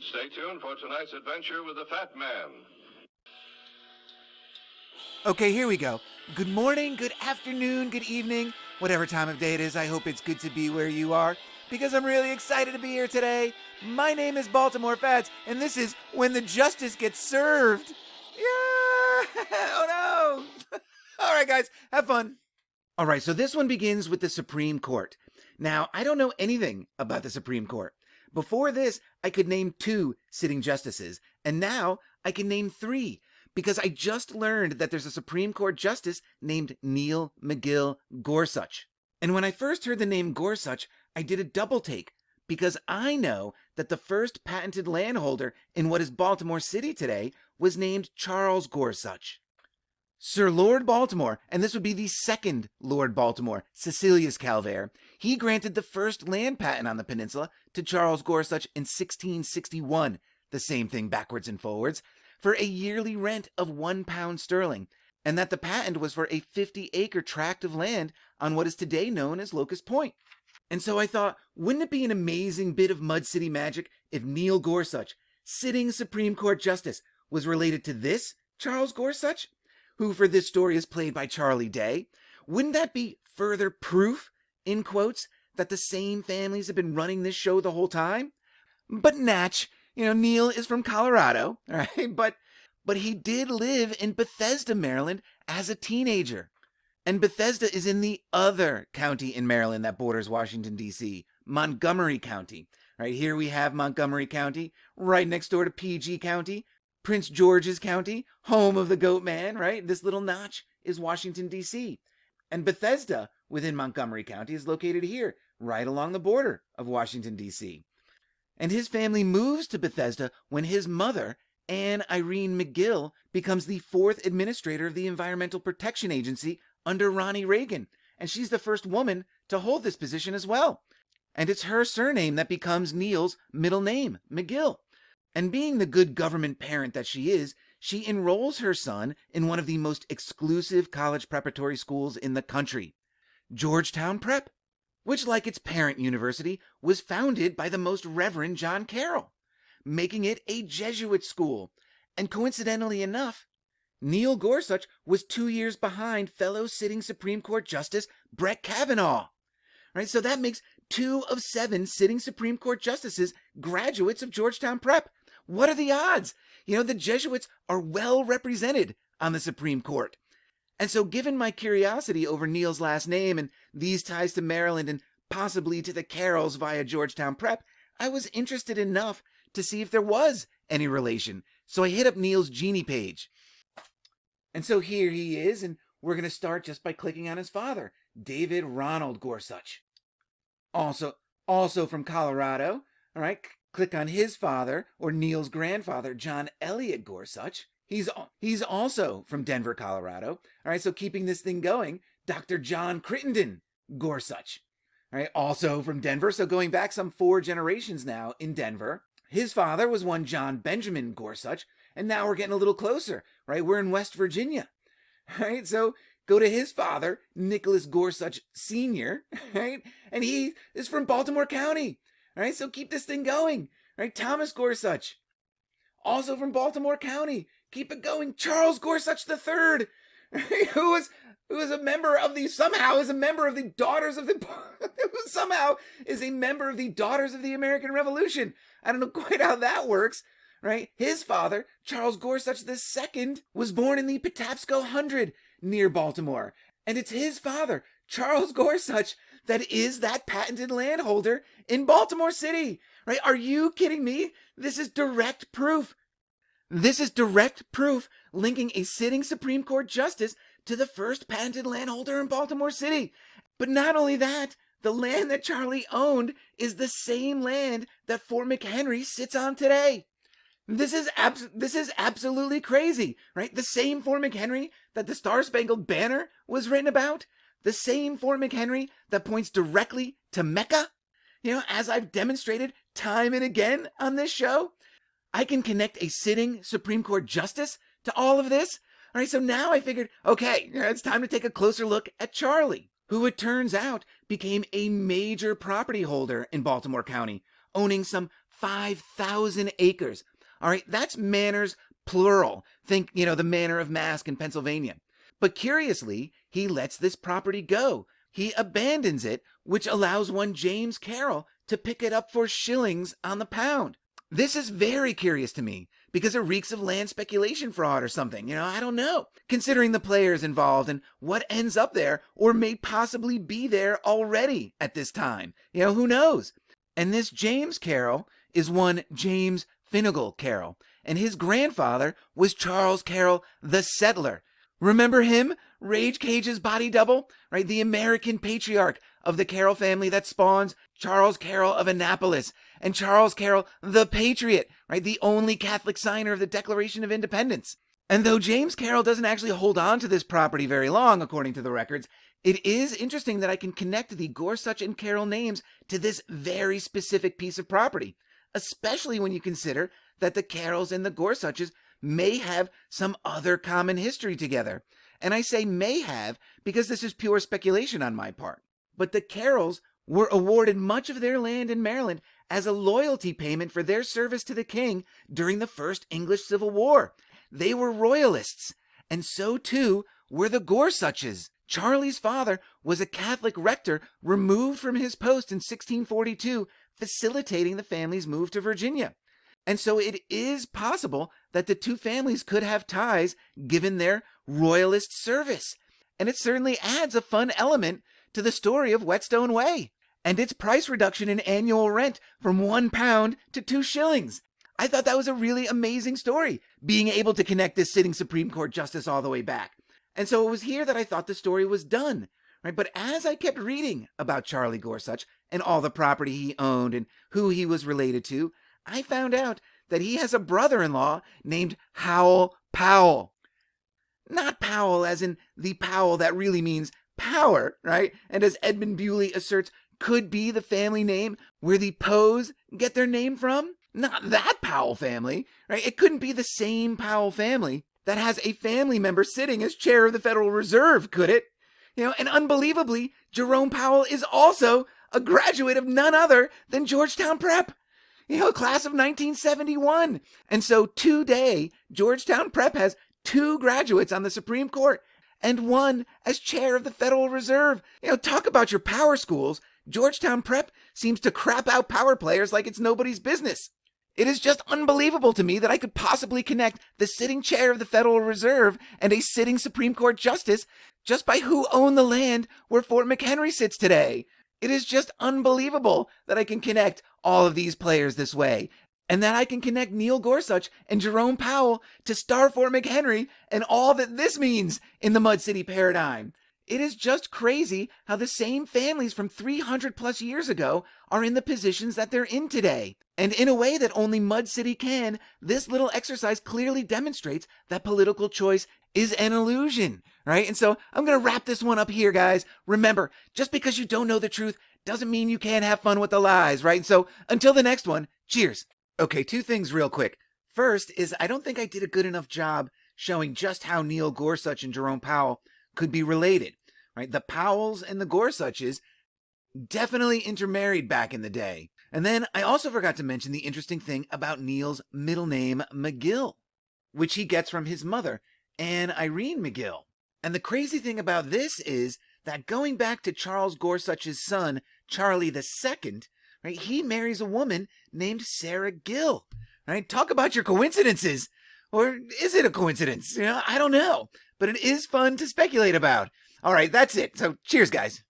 Stay tuned for tonight's adventure with the Fat Man. Okay, here we go. Good morning, good afternoon, good evening, whatever time of day it is. I hope it's good to be where you are because I'm really excited to be here today. My name is Baltimore Fats, and this is When the Justice Gets Served. Yeah! Oh no! All right, guys, have fun. All right, so this one begins with the Supreme Court. Now, I don't know anything about the Supreme Court. Before this, I could name 2 sitting justices, and now I can name 3 because I just learned that there's a Supreme Court justice named Neil McGill Gorsuch. And when I first heard the name Gorsuch, I did a double take because I know that the first patented landholder in what is Baltimore City today was named Charles Gorsuch. Sir Lord Baltimore, and this would be the second Lord Baltimore, Cecilius Calvert, he granted the first land patent on the peninsula to Charles Gorsuch in 1661, the same thing backwards and forwards, for a yearly rent of £1 sterling, and that the patent was for a 50-acre tract of land on what is today known as Locust Point. And so I thought, wouldn't it be an amazing bit of Mud City magic if Neil Gorsuch, sitting Supreme Court Justice, was related to this Charles Gorsuch, who for this story is played by Charlie Day? Wouldn't that be further proof, in quotes, that the same families have been running this show the whole time? But natch, Neil is from Colorado, right? But he did live in Bethesda, Maryland as a teenager. And Bethesda is in the other county in Maryland that borders Washington, D.C., Montgomery County. Right here we have Montgomery County, right next door to PG County, Prince George's County, home of the Goat Man, right? This little notch is Washington, D.C. And Bethesda, within Montgomery County, is located here, right along the border of Washington, D.C. And his family moves to Bethesda when his mother, Anne Irene McGill, becomes the 4th administrator of the Environmental Protection Agency under Ronnie Reagan. And she's the first woman to hold this position as well. And it's her surname that becomes Neil's middle name, McGill. And being the good government parent that she is, she enrolls her son in one of the most exclusive college preparatory schools in the country, Georgetown Prep, which, like its parent university, was founded by the Most Reverend John Carroll, making it a Jesuit school. And coincidentally enough, Neil Gorsuch was 2 years behind fellow sitting Supreme Court Justice Brett Kavanaugh. Right, so that makes 2 of 7 sitting Supreme Court justices graduates of Georgetown Prep. What are the odds? The Jesuits are well represented on the Supreme Court. And so given my curiosity over Neil's last name and these ties to Maryland and possibly to the Carrolls via Georgetown Prep, I was interested enough to see if there was any relation. So I hit up Neil's Genie page. And so here he is, and we're going to start just by clicking on his father, David Ronald Gorsuch. Also from Colorado, all right, click on his father, or Neil's grandfather, John Elliott Gorsuch. He's also from Denver, Colorado. All right, so keeping this thing going, Dr. John Crittenden Gorsuch. All right, also from Denver, so going back some 4 generations now in Denver. His father was one John Benjamin Gorsuch, and now we're getting a little closer, right? We're in West Virginia, right? So go to his father, Nicholas Gorsuch Sr., right? And he is from Baltimore County, right? So keep this thing going, right? Thomas Gorsuch, also from Baltimore County. Keep it going. Charles Gorsuch III, right? who is a member of the, somehow is a member of the Daughters of the, who somehow is a member of the Daughters of the American Revolution. I don't know quite how that works, right? His father, Charles Gorsuch II, was born in the Patapsco 100 near Baltimore. And it's his father, Charles Gorsuch, that is that patented landholder in Baltimore City, right? Are you kidding me? This is direct proof. This is direct proof linking a sitting Supreme Court justice to the first patented landholder in Baltimore City. But not only that, the land that Charlie owned is the same land that Fort McHenry sits on today. This is absolutely crazy, right? The same Fort McHenry that the Star-Spangled Banner was written about, the same Fort McHenry that points directly to Mecca. As I've demonstrated time and again on this show, I can connect a sitting Supreme Court justice to all of this. All right, so now I figured, okay, it's time to take a closer look at Charlie, who it turns out became a major property holder in Baltimore County, owning some 5,000 acres. All right, that's manors plural. Think, the manor of Mask in Pennsylvania. But curiously, he lets this property go. He abandons it, which allows one James Carroll to pick it up for shillings on the pound. This is very curious to me because it reeks of land speculation fraud or something. I don't know. Considering the players involved and what ends up there or may possibly be there already at this time. Who knows? And this James Carroll is one James Finnegal Carroll, and his grandfather was Charles Carroll the Settler. Remember him? Rage Cage's body double, right? The American patriarch of the Carroll family that spawns Charles Carroll of Annapolis and Charles Carroll the Patriot, right? The only Catholic signer of the Declaration of Independence. And though James Carroll doesn't actually hold on to this property very long, according to the records, it is interesting that I can connect the Gorsuch and Carroll names to this very specific piece of property, especially when you consider that the Carrolls and the Gorsuches may have some other common history together. And I say may have because this is pure speculation on my part. But the Carrolls were awarded much of their land in Maryland as a loyalty payment for their service to the king during the First English Civil War. They were royalists, and so too were the Gorsuches. Charlie's father was a Catholic rector removed from his post in 1642, facilitating the family's move to Virginia. And so it is possible that the two families could have ties given their royalist service. And it certainly adds a fun element to the story of Whetstone Way and its price reduction in annual rent from £1 to 2 shillings. I thought that was a really amazing story, being able to connect this sitting Supreme Court justice all the way back. And so it was here that I thought the story was done. Right? But as I kept reading about Charlie Gorsuch and all the property he owned and who he was related to, I found out that he has a brother-in-law named Howell Powell. Not Powell as in the Powell that really means power, right? And as Edmund Bewley asserts, could be the family name where the Poes get their name from. Not that Powell family, right? It couldn't be the same Powell family that has a family member sitting as chair of the Federal Reserve, could it? And unbelievably, Jerome Powell is also a graduate of none other than Georgetown Prep. Class of 1971. And so today, Georgetown Prep has 2 graduates on the Supreme Court and 1 as chair of the Federal Reserve. Talk about your power schools. Georgetown Prep seems to crap out power players like it's nobody's business. It is just unbelievable to me that I could possibly connect the sitting chair of the Federal Reserve and a sitting Supreme Court justice just by who owned the land where Fort McHenry sits today. It is just unbelievable that I can connect all of these players this way, and that I can connect Neil Gorsuch and Jerome Powell to Star Fort McHenry and all that this means in the Mud City paradigm. It is just crazy how the same families from 300 plus years ago are in the positions that they're in today. And in a way that only Mud City can, this little exercise clearly demonstrates that political choice is an illusion, right? And so I'm going to wrap this one up here, guys. Remember, just because you don't know the truth doesn't mean you can't have fun with the lies, right? And so until the next one, cheers. Okay, 2 things real quick. First is I don't think I did a good enough job showing just how Neil Gorsuch and Jerome Powell could be related, right? The Powells and the Gorsuches definitely intermarried back in the day. And then I also forgot to mention the interesting thing about Neil's middle name, McGill, which he gets from his mother, Anne Irene McGill. And the crazy thing about this is that going back to Charles Gorsuch's son, Charlie II, right, he marries a woman named Sarah Gill. Right? Talk about your coincidences. Or is it a coincidence? I don't know. But it is fun to speculate about. All right, that's it. So cheers, guys.